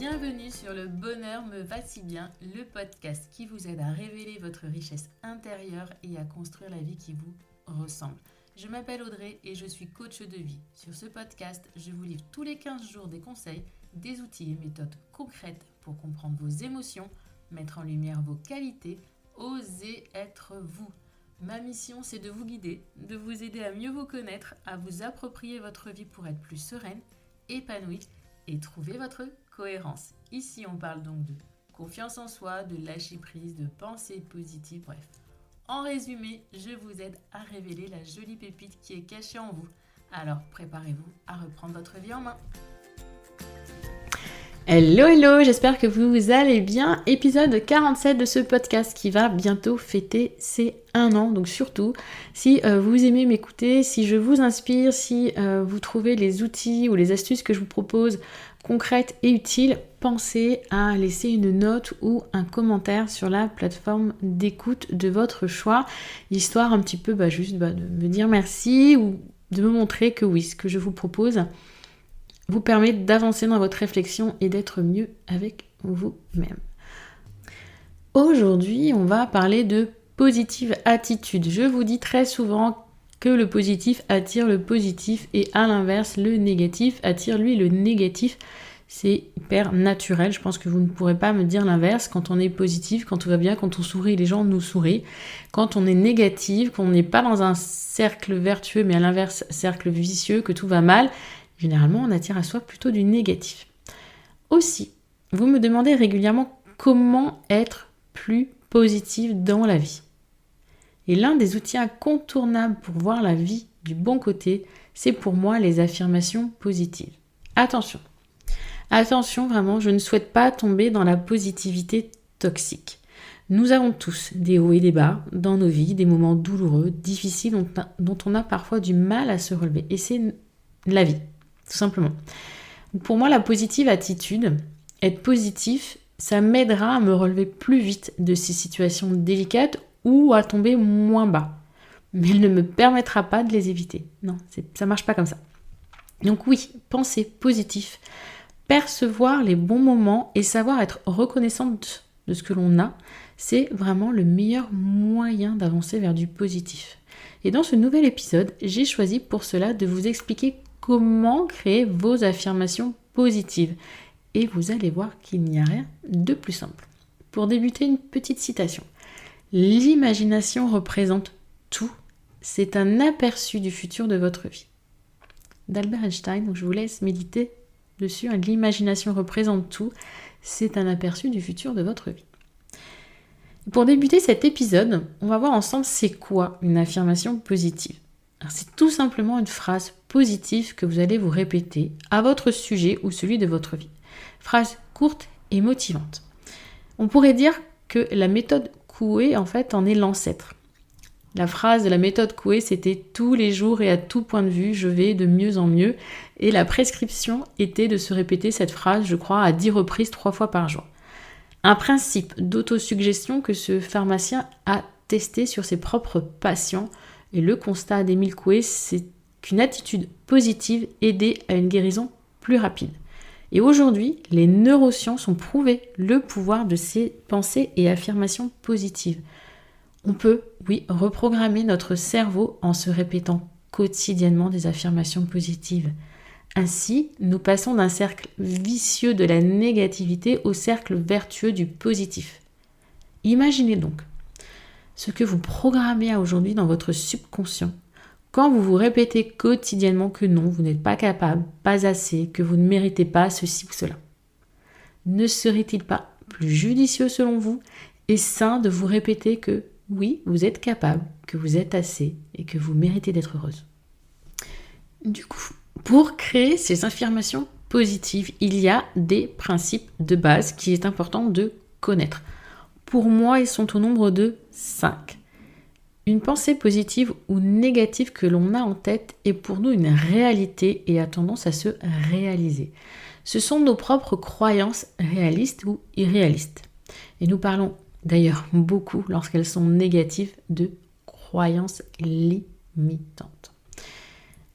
Bienvenue sur Le Bonheur me va si bien, le podcast qui vous aide à révéler votre richesse intérieure et à construire la vie qui vous ressemble. Je m'appelle Audrey et je suis coach de vie. Sur ce podcast, je vous livre tous les 15 jours des conseils, des outils et méthodes concrètes pour comprendre vos émotions, mettre en lumière vos qualités, oser être vous. Ma mission, c'est de vous guider, de vous aider à mieux vous connaître, à vous approprier votre vie pour être plus sereine, épanouie et trouver votre cohérence. Ici, on parle donc de confiance en soi, de lâcher prise, de pensée positive, bref. En résumé, je vous aide à révéler la jolie pépite qui est cachée en vous. Alors, préparez-vous à reprendre votre vie en main. Hello, j'espère que vous allez bien. Épisode 47 de ce podcast qui va bientôt fêter ses 1 an. Donc surtout, si vous aimez m'écouter, si je vous inspire, si vous trouvez les outils ou les astuces que je vous propose concrètes et utiles, pensez à laisser une note ou un commentaire sur la plateforme d'écoute de votre choix, histoire un petit peu de me dire merci ou de me montrer que oui, ce que je vous propose vous permet d'avancer dans votre réflexion et d'être mieux avec vous-même. Aujourd'hui, on va parler de positive attitude. Je vous dis très souvent que le positif attire le positif et à l'inverse, le négatif attire lui le négatif. C'est hyper naturel. Je pense que vous ne pourrez pas me dire l'inverse. Quand on est positif, quand tout va bien, quand on sourit, les gens nous sourient. Quand on est négatif, qu'on n'est pas dans un cercle vertueux, mais à l'inverse, cercle vicieux, que tout va mal, généralement, on attire à soi plutôt du négatif. Aussi, vous me demandez régulièrement comment être plus positif dans la vie. Et l'un des outils incontournables pour voir la vie du bon côté, c'est pour moi les affirmations positives. Attention, vraiment, je ne souhaite pas tomber dans la positivité toxique. Nous avons tous des hauts et des bas dans nos vies, des moments douloureux, difficiles, dont on a parfois du mal à se relever. Et c'est la vie. Tout simplement. Pour moi, la positive attitude, être positif, ça m'aidera à me relever plus vite de ces situations délicates ou à tomber moins bas. Mais elle ne me permettra pas de les éviter. Non, ça marche pas comme ça. Donc oui, penser positif, percevoir les bons moments et savoir être reconnaissante de ce que l'on a, c'est vraiment le meilleur moyen d'avancer vers du positif. Et dans ce nouvel épisode, j'ai choisi pour cela de vous expliquer comment créer vos affirmations positives. Et vous allez voir qu'il n'y a rien de plus simple. Pour débuter, une petite citation. L'imagination représente tout. C'est un aperçu du futur de votre vie. D'Albert Einstein, donc je vous laisse méditer dessus. L'imagination représente tout. C'est un aperçu du futur de votre vie. Pour débuter cet épisode, on va voir ensemble c'est quoi une affirmation positive. Alors, c'est tout simplement une phrase positive que vous allez vous répéter à votre sujet ou celui de votre vie. Phrase courte et motivante. On pourrait dire que la méthode Coué, en fait, en est l'ancêtre. La phrase de la méthode Coué, c'était « tous les jours et à tout point de vue, je vais de mieux en mieux ». Et la prescription était de se répéter cette phrase, je crois, à 10 reprises, 3 fois par jour. Un principe d'autosuggestion que ce pharmacien a testé sur ses propres patients. Et le constat d'Émile Coué, c'est qu'une attitude positive aidait à une guérison plus rapide. Et aujourd'hui, les neurosciences ont prouvé le pouvoir de ces pensées et affirmations positives. On peut, oui, reprogrammer notre cerveau en se répétant quotidiennement des affirmations positives. Ainsi, nous passons d'un cercle vicieux de la négativité au cercle vertueux du positif. Imaginez donc ce que vous programmez aujourd'hui dans votre subconscient. Quand vous vous répétez quotidiennement que non, vous n'êtes pas capable, pas assez, que vous ne méritez pas ceci ou cela. Ne serait-il pas plus judicieux selon vous et sain de vous répéter que oui, vous êtes capable, que vous êtes assez et que vous méritez d'être heureuse? Du coup, pour créer ces affirmations positives, il y a des principes de base qu'il est important de connaître. Pour moi, ils sont au nombre de 5. Une pensée positive ou négative que l'on a en tête est pour nous une réalité et a tendance à se réaliser. Ce sont nos propres croyances réalistes ou irréalistes. Et nous parlons d'ailleurs beaucoup, lorsqu'elles sont négatives, de croyances limitantes.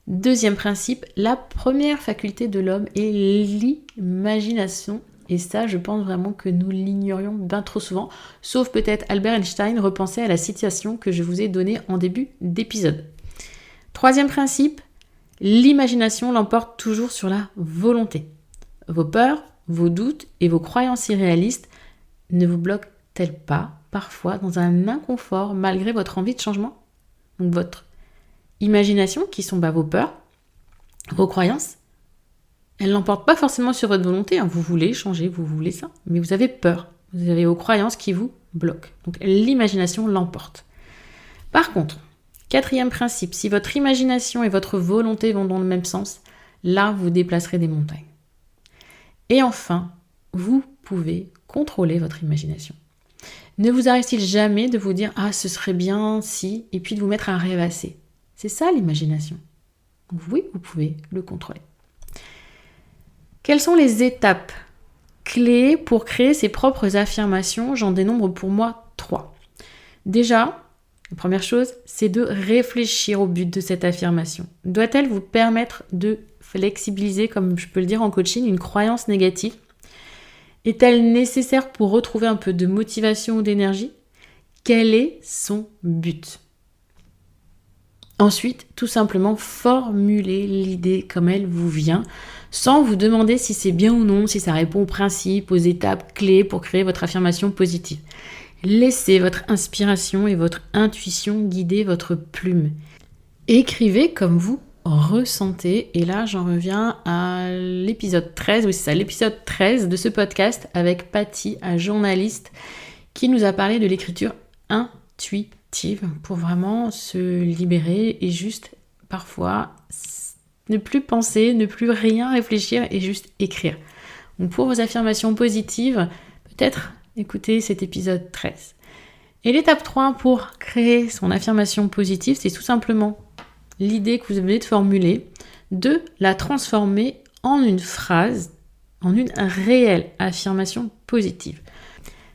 Deuxième principe, la première faculté de l'homme est l'imagination Et ça, je pense vraiment que nous l'ignorions bien trop souvent, sauf peut-être Albert Einstein, repensez à la citation que je vous ai donnée en début d'épisode. Troisième principe, l'imagination l'emporte toujours sur la volonté. Vos peurs, vos doutes et vos croyances irréalistes ne vous bloquent-elles pas parfois dans un inconfort malgré votre envie de changement? Donc votre imagination, qui sont vos peurs, vos croyances, elles l'emportent pas forcément sur votre volonté. Vous voulez changer, vous voulez ça, mais vous avez peur. Vous avez vos croyances qui vous bloquent. Donc l'imagination l'emporte. Par contre, quatrième principe, si votre imagination et votre volonté vont dans le même sens, là, vous déplacerez des montagnes. Et enfin, vous pouvez contrôler votre imagination. Ne vous arrive-t-il jamais de vous dire « Ah, ce serait bien si… » et puis de vous mettre un rêvasser. C'est ça l'imagination. Oui, vous pouvez le contrôler. Quelles sont les étapes clés pour créer ses propres affirmations? J'en dénombre pour moi 3. Déjà, la première chose, c'est de réfléchir au but de cette affirmation. Doit-elle vous permettre de flexibiliser, comme je peux le dire en coaching, une croyance négative? Est-elle nécessaire pour retrouver un peu de motivation ou d'énergie? Quel est son but? Ensuite, tout simplement formuler l'idée comme elle vous vient, sans vous demander si c'est bien ou non, si ça répond aux principes, aux étapes clés pour créer votre affirmation positive. Laissez votre inspiration et votre intuition guider votre plume. Écrivez comme vous ressentez. Et là, j'en reviens à l'épisode 13, oui c'est ça, l'épisode 13 de ce podcast avec Patty, un journaliste, qui nous a parlé de l'écriture intuitive pour vraiment se libérer et juste parfois ne plus penser, ne plus rien réfléchir et juste écrire. Donc pour vos affirmations positives, peut-être écoutez cet épisode 13. Et l'étape 3 pour créer son affirmation positive, c'est tout simplement l'idée que vous venez de formuler, de la transformer en une phrase, en une réelle affirmation positive.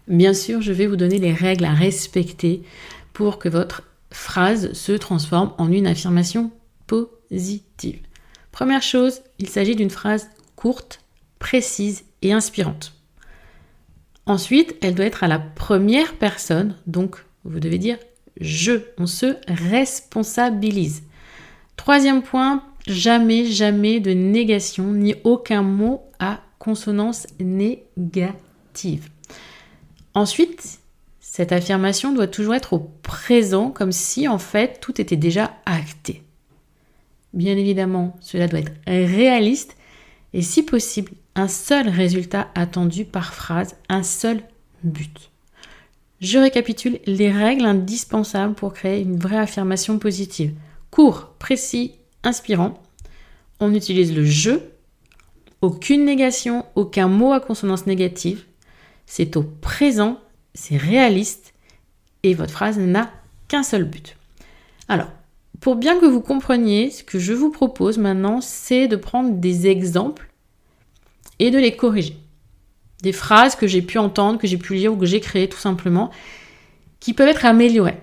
Bien sûr, je vais vous donner les règles à respecter pour que votre phrase se transforme en une affirmation positive. Première chose, il s'agit d'une phrase courte, précise et inspirante. Ensuite, elle doit être à la première personne, donc vous devez dire « je ». On se responsabilise. Troisième point, jamais de négation ni aucun mot à consonance négative. Ensuite, cette affirmation doit toujours être au présent, comme si en fait tout était déjà acté. Bien évidemment, cela doit être réaliste et si possible, un seul résultat attendu par phrase, un seul but. Je récapitule les règles indispensables pour créer une vraie affirmation positive. Court, précis, inspirant. On utilise le « je », aucune négation, aucun mot à consonance négative. C'est au présent, c'est réaliste et votre phrase n'a qu'un seul but. Alors, pour bien que vous compreniez, ce que je vous propose maintenant, c'est de prendre des exemples et de les corriger. Des phrases que j'ai pu entendre, que j'ai pu lire ou que j'ai créées tout simplement, qui peuvent être améliorées.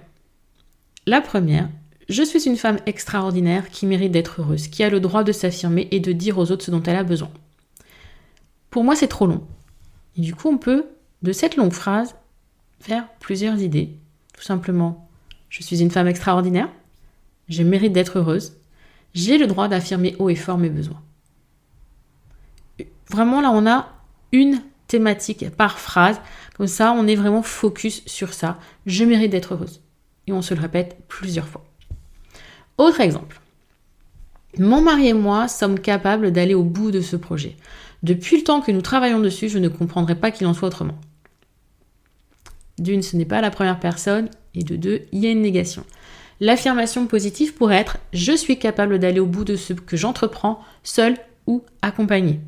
La première, je suis une femme extraordinaire qui mérite d'être heureuse, qui a le droit de s'affirmer et de dire aux autres ce dont elle a besoin. Pour moi, c'est trop long. Et du coup, on peut, de cette longue phrase, faire plusieurs idées. Tout simplement, je suis une femme extraordinaire, je mérite d'être heureuse, j'ai le droit d'affirmer haut et fort mes besoins. Vraiment, là, on a une thématique par phrase. Comme ça, on est vraiment focus sur ça. Je mérite d'être heureuse. Et on se le répète plusieurs fois. Autre exemple. Mon mari et moi sommes capables d'aller au bout de ce projet. Depuis le temps que nous travaillons dessus, je ne comprendrais pas qu'il en soit autrement. D'une, ce n'est pas la première personne. Et de deux, il y a une négation. L'affirmation positive pourrait être « Je suis capable d'aller au bout de ce que j'entreprends, seul ou accompagné ».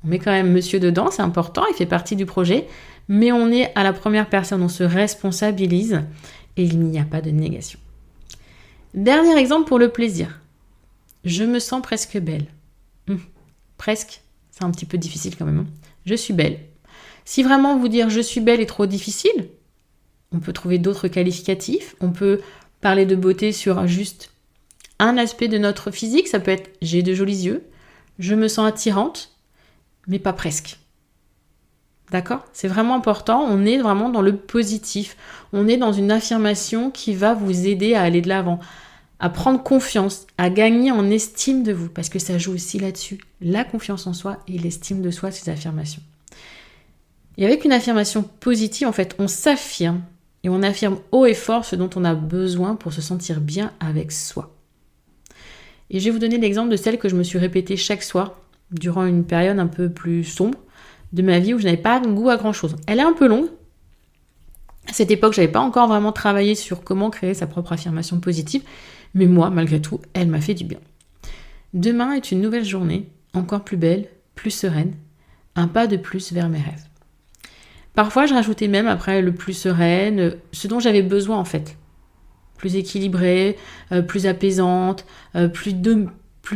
On met quand même monsieur dedans, c'est important, il fait partie du projet, mais on est à la première personne, on se responsabilise et il n'y a pas de négation. Dernier exemple pour le plaisir. Je me sens presque belle. Presque, c'est un petit peu difficile quand même. Je suis belle. Si vraiment vous dire je suis belle est trop difficile, on peut trouver d'autres qualificatifs. On peut parler de beauté sur juste un aspect de notre physique. Ça peut être j'ai de jolis yeux, je me sens attirante, mais pas presque. D'accord? C'est vraiment important. On est vraiment dans le positif. On est dans une affirmation qui va vous aider à aller de l'avant, à prendre confiance, à gagner en estime de vous, parce que ça joue aussi là-dessus. La confiance en soi et l'estime de soi, ces affirmations. Et avec une affirmation positive, en fait, on s'affirme et on affirme haut et fort ce dont on a besoin pour se sentir bien avec soi. Et je vais vous donner l'exemple de celle que je me suis répétée chaque soir durant une période un peu plus sombre de ma vie où je n'avais pas goût à grand chose. Elle est un peu longue. À cette époque, je n'avais pas encore vraiment travaillé sur comment créer sa propre affirmation positive, mais moi, malgré tout, elle m'a fait du bien. Demain est une nouvelle journée, encore plus belle, plus sereine, un pas de plus vers mes rêves. Parfois, je rajoutais même après le plus sereine, ce dont j'avais besoin en fait. Plus équilibrée, plus apaisante, plus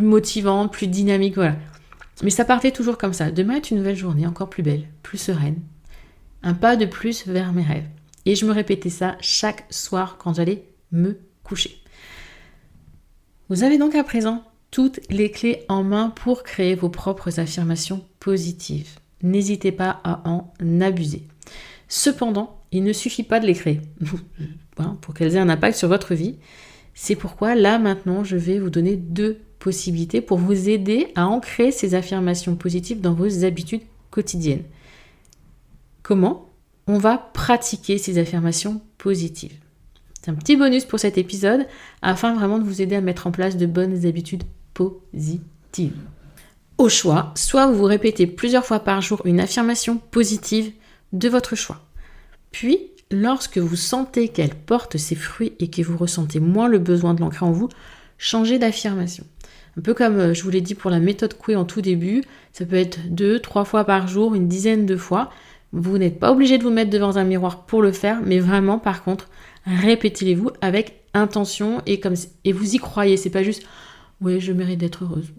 motivante, plus dynamique, voilà. Mais ça partait toujours comme ça. Demain est une nouvelle journée, encore plus belle, plus sereine. Un pas de plus vers mes rêves. Et je me répétais ça chaque soir quand j'allais me coucher. Vous avez donc à présent toutes les clés en main pour créer vos propres affirmations positives. N'hésitez pas à en abuser. Cependant, il ne suffit pas de les créer pour qu'elles aient un impact sur votre vie. C'est pourquoi là maintenant, je vais vous donner 2 possibilités pour vous aider à ancrer ces affirmations positives dans vos habitudes quotidiennes. Comment ? On va pratiquer ces affirmations positives. C'est un petit bonus pour cet épisode afin vraiment de vous aider à mettre en place de bonnes habitudes positives. Au choix, soit vous vous répétez plusieurs fois par jour une affirmation positive de votre choix. Puis, lorsque vous sentez qu'elle porte ses fruits et que vous ressentez moins le besoin de l'ancrer en vous, changez d'affirmation. Un peu comme je vous l'ai dit pour la méthode Coué en tout début, ça peut être 2-3 fois par jour, une dizaine de fois. Vous n'êtes pas obligé de vous mettre devant un miroir pour le faire, mais vraiment, par contre, répétez-les-vous avec intention et vous y croyez. C'est pas juste « ouais, je mérite d'être heureuse ».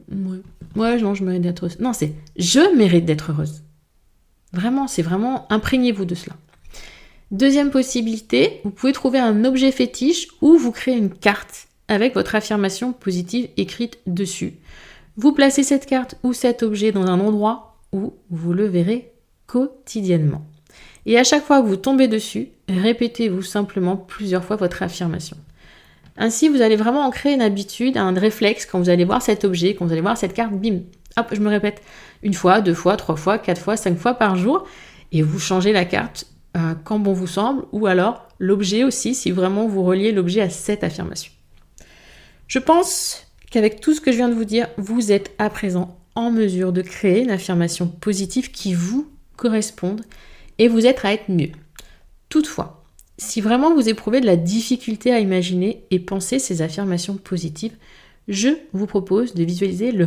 Ouais, non, je mérite d'être heureuse. Non, c'est « je mérite d'être heureuse ». Vraiment, c'est vraiment, imprégnez-vous de cela. Deuxième possibilité, vous pouvez trouver un objet fétiche ou vous créez une carte avec votre affirmation positive écrite dessus. Vous placez cette carte ou cet objet dans un endroit où vous le verrez quotidiennement. Et à chaque fois que vous tombez dessus, répétez-vous simplement plusieurs fois votre affirmation. Ainsi, vous allez vraiment ancrer une habitude, un réflexe quand vous allez voir cet objet, quand vous allez voir cette carte, bim, hop, je me répète 1 fois, 2 fois, 3 fois, 4 fois, 5 fois par jour et vous changez la carte quand bon vous semble ou alors l'objet aussi si vraiment vous reliez l'objet à cette affirmation. Je pense qu'avec tout ce que je viens de vous dire, vous êtes à présent en mesure de créer une affirmation positive qui vous corresponde et vous aide à être mieux. Toutefois, si vraiment vous éprouvez de la difficulté à imaginer et penser ces affirmations positives, je vous propose de visualiser le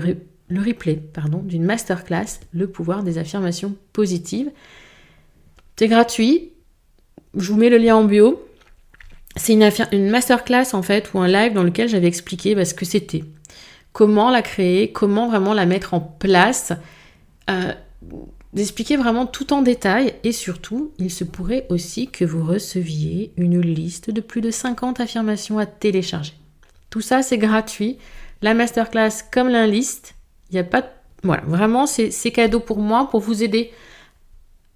replay d'une masterclass, le pouvoir des affirmations positives. C'est gratuit, je vous mets le lien en bio. C'est une masterclass en fait, ou un live dans lequel j'avais expliqué ce que c'était, comment la créer, comment vraiment la mettre en place, d'expliquer vraiment tout en détail et surtout, il se pourrait aussi que vous receviez une liste de plus de 50 affirmations à télécharger. Tout ça, c'est gratuit. La masterclass comme la liste, il n'y a pas... Voilà, vraiment, c'est cadeau pour moi, pour vous aider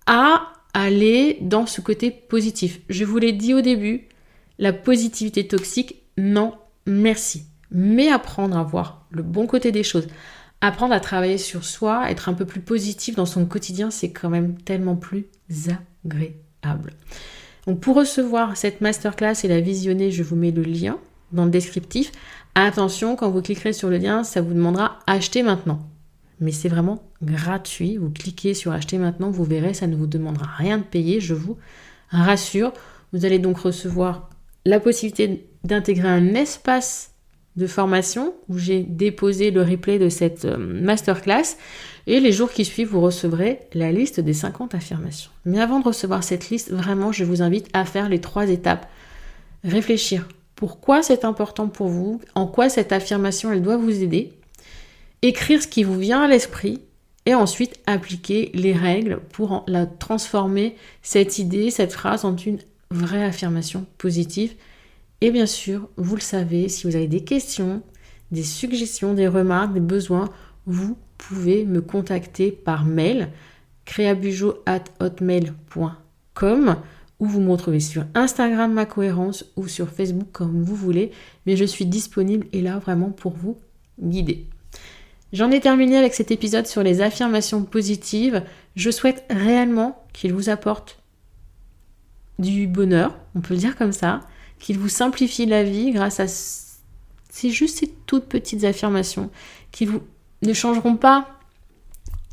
à aller dans ce côté positif. Je vous l'ai dit au début, la positivité toxique, non, merci. Mais apprendre à voir le bon côté des choses, apprendre à travailler sur soi, être un peu plus positif dans son quotidien, c'est quand même tellement plus agréable. Donc pour recevoir cette masterclass et la visionner, je vous mets le lien dans le descriptif. Attention, quand vous cliquerez sur le lien, ça vous demandera « Acheter maintenant ». Mais c'est vraiment gratuit. Vous cliquez sur « Acheter maintenant », vous verrez, ça ne vous demandera rien de payer, je vous rassure. Vous allez donc recevoir la possibilité d'intégrer un espace de formation où j'ai déposé le replay de cette masterclass et les jours qui suivent, vous recevrez la liste des 50 affirmations. Mais avant de recevoir cette liste, vraiment, je vous invite à faire les 3 étapes. Réfléchir. Pourquoi c'est important pour vous? En quoi cette affirmation, elle doit vous aider? Écrire ce qui vous vient à l'esprit et ensuite appliquer les règles pour la transformer, cette idée, cette phrase en une vraie affirmation positive. Et bien sûr, vous le savez, si vous avez des questions, des suggestions, des remarques, des besoins, vous pouvez me contacter par mail créabujo@hotmail.com, ou vous me retrouvez sur Instagram Ma Cohérence ou sur Facebook comme vous voulez, mais je suis disponible et là vraiment pour vous guider. J'en ai terminé avec cet épisode sur les affirmations positives. Je souhaite réellement qu'il vous apporte du bonheur, on peut le dire comme ça, qu'il vous simplifie la vie grâce à c'est juste ces toutes petites affirmations qui vous ne changeront pas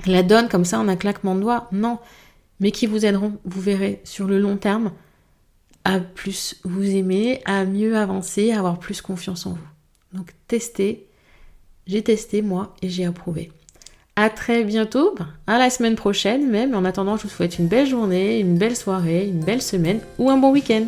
la donne comme ça en un claquement de doigts, non, mais qui vous aideront, vous verrez, sur le long terme, à plus vous aimer, à mieux avancer, à avoir plus confiance en vous. Donc testez, j'ai testé moi et j'ai approuvé. À très bientôt, à la semaine prochaine même. En attendant, je vous souhaite une belle journée, une belle soirée, une belle semaine ou un bon week-end.